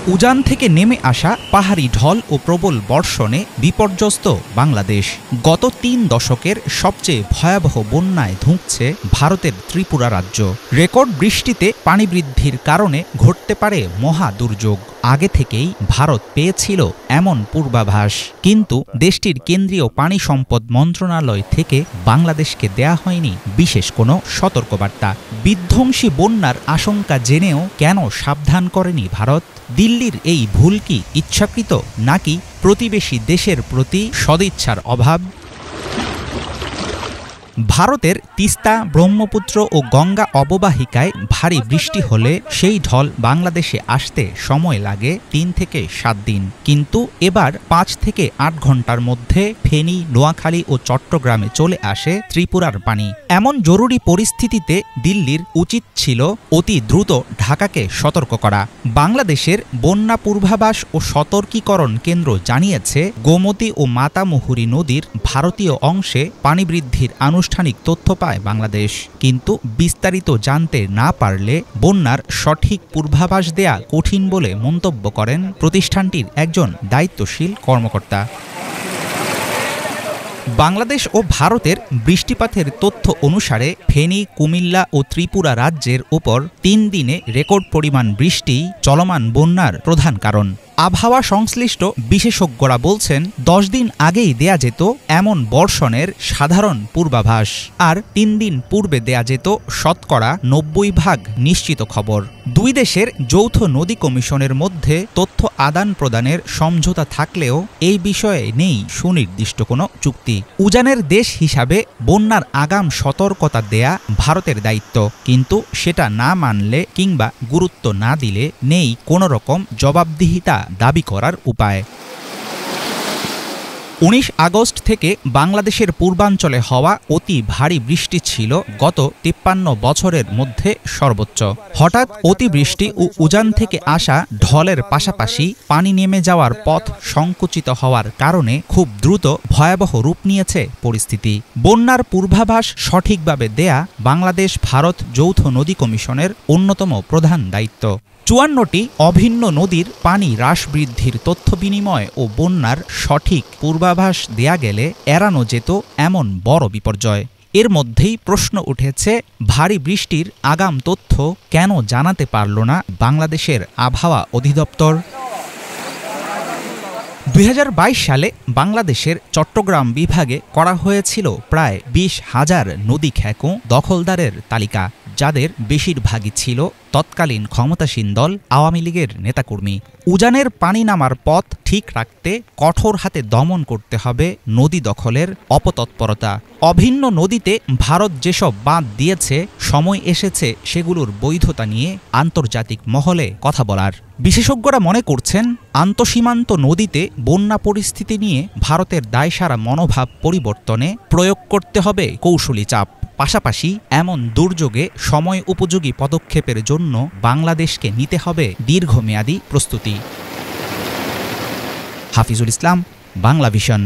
উজান থেকে নেমে আসা পাহাড়ি ঢল ও প্রবল বর্ষণে বিপর্যস্ত বাংলাদেশ। গত ৩ দশকের সবচেয়ে ভয়াবহ বন্যায় ধুঁকছে ভারতের ত্রিপুরা রাজ্য। রেকর্ড বৃষ্টিতে পানি বৃদ্ধির কারণে ঘটতে পারে মহা দুর্যোগ। আগে থেকেই ভারত পেয়েছিল এমন পূর্বাভাস, কিন্তু দেশটির কেন্দ্রীয় পানি সম্পদ মন্ত্রণালয় থেকে বাংলাদেশকে দেয়া হয়নি বিশেষ কোনো সতর্কবার্তা। বিধ্বংসী বন্যার আশঙ্কা জেনেও কেন সাবধান করেনি ভারত? দিল্লির এই ভুল কি ইচ্ছাকৃত, নাকি প্রতিবেশী দেশের প্রতি সদিচ্ছার অভাব? ভারতের তিস্তা, ব্রহ্মপুত্র ও গঙ্গা অববাহিকায় ভারী বৃষ্টি হলে সেই ঢল বাংলাদেশে আসতে সময় লাগে ৩ থেকে ৭ দিন, কিন্তু এবার ৫ থেকে ৮ ঘন্টার মধ্যে ফেনী, নোয়াখালী ও চট্টগ্রামে চলে আসে ত্রিপুরার পানি। এমন জরুরি পরিস্থিতিতে দিল্লির উচিত ছিল অতি দ্রুত ঢাকাকে সতর্ক করা। বাংলাদেশের বন্যা পূর্বাভাস ও সতর্কীকরণ কেন্দ্র জানিয়েছে, গোমতী ও মাতামুহুরী নদীর ভারতীয় অংশে পানি বৃদ্ধির আনুষ্ঠানিক তথ্য পায় বাংলাদেশ, কিন্তু বিস্তারিত জানতে না পারলে বন্যার সঠিক পূর্বাভাস দেয়া কঠিন বলে মন্তব্য করেন প্রতিষ্ঠানটির একজন দায়িত্বশীল কর্মকর্তা। বাংলাদেশ ও ভারতের বৃষ্টিপাতের তথ্য অনুসারে ফেনী, কুমিল্লা ও ত্রিপুরা রাজ্যের ওপর ৩ দিনে রেকর্ড পরিমাণ বৃষ্টি চলমান বন্যার প্রধান কারণ। আবহাওয়া সংশ্লিষ্ট বিশেষজ্ঞরা বলছেন, ১০ দিন আগেই দেয়া যেত এমন বর্ষণের সাধারণ পূর্বাভাস, আর ৩ দিন পূর্বে দেয়া যেত শতকরা ৯০% নিশ্চিত খবর। দুই দেশের যৌথ নদী কমিশনের মধ্যে তথ্য আদান প্রদানের সমঝোতা থাকলেও এই বিষয়ে নেই সুনির্দিষ্ট কোনো চুক্তি। উজানের দেশ হিসাবে বন্যার আগাম সতর্কতা দেয়া ভারতের দায়িত্ব, কিন্তু সেটা না মানলে কিংবা গুরুত্ব না দিলে নেই কোনো রকম জবাবদিহিতা দাবি করার উপায়। ১৯ আগস্ট থেকে বাংলাদেশের পূর্বাঞ্চলে হওয়া অতি ভারী বৃষ্টি ছিল গত ৫৩ বছরের মধ্যে সর্বোচ্চ। হঠাৎ অতিবৃষ্টি ও উজান থেকে আসা ঢলের পাশাপাশি পানি নেমে যাওয়ার পথ সংকুচিত হওয়ার কারণে খুব দ্রুত ভয়াবহ রূপ নিয়েছে পরিস্থিতি। বন্যার পূর্বাভাস সঠিকভাবে দেয়া বাংলাদেশ ভারত যৌথ নদী কমিশনের অন্যতম প্রধান দায়িত্ব। ৫৪টি অভিন্ন নদীর পানি হ্রাস বৃদ্ধির তথ্য বিনিময় ও বন্যার সঠিক পূর্বাভাস দেয়া গেলে এড়ানো যেত এমন বড় বিপর্যয়। এর মধ্যেই প্রশ্ন উঠেছে, ভারী বৃষ্টির আগাম তথ্য কেন জানাতে পারল না বাংলাদেশের আবহাওয়া অধিদপ্তর? ২০২২ সালে বাংলাদেশের চট্টগ্রাম বিভাগে করা হয়েছিল প্রায় ২০,০০০ নদী খেকো দখলদারের তালিকা, যাদের বেশিরভাগই ছিল তৎকালীন ক্ষমতাসীন দল আওয়ামী লীগের নেতাকর্মী। উজানের পানি নামার পথ ঠিক রাখতে কঠোর হাতে দমন করতে হবে নদী দখলের অপতৎপরতা। অভিন্ন নদীতে ভারত যেসব বাঁধ দিয়েছে, সময় এসেছে সেগুলোর বৈধতা নিয়ে আন্তর্জাতিক মহলে কথা বলার। বিশেষজ্ঞরা মনে করছেন, আন্তঃসীমান্ত নদীতে বন্যা পরিস্থিতি নিয়ে ভারতের দায়সারা মনোভাব পরিবর্তনে প্রয়োগ করতে হবে কৌশলী চাপ। পাশাপাশি এমন দুর্যোগে সময় উপযোগী পদক্ষেপের জন্য বাংলাদেশকে নিতে হবে দীর্ঘমেয়াদী প্রস্তুতি। হাফিজুল ইসলাম, বাংলা ভিশন।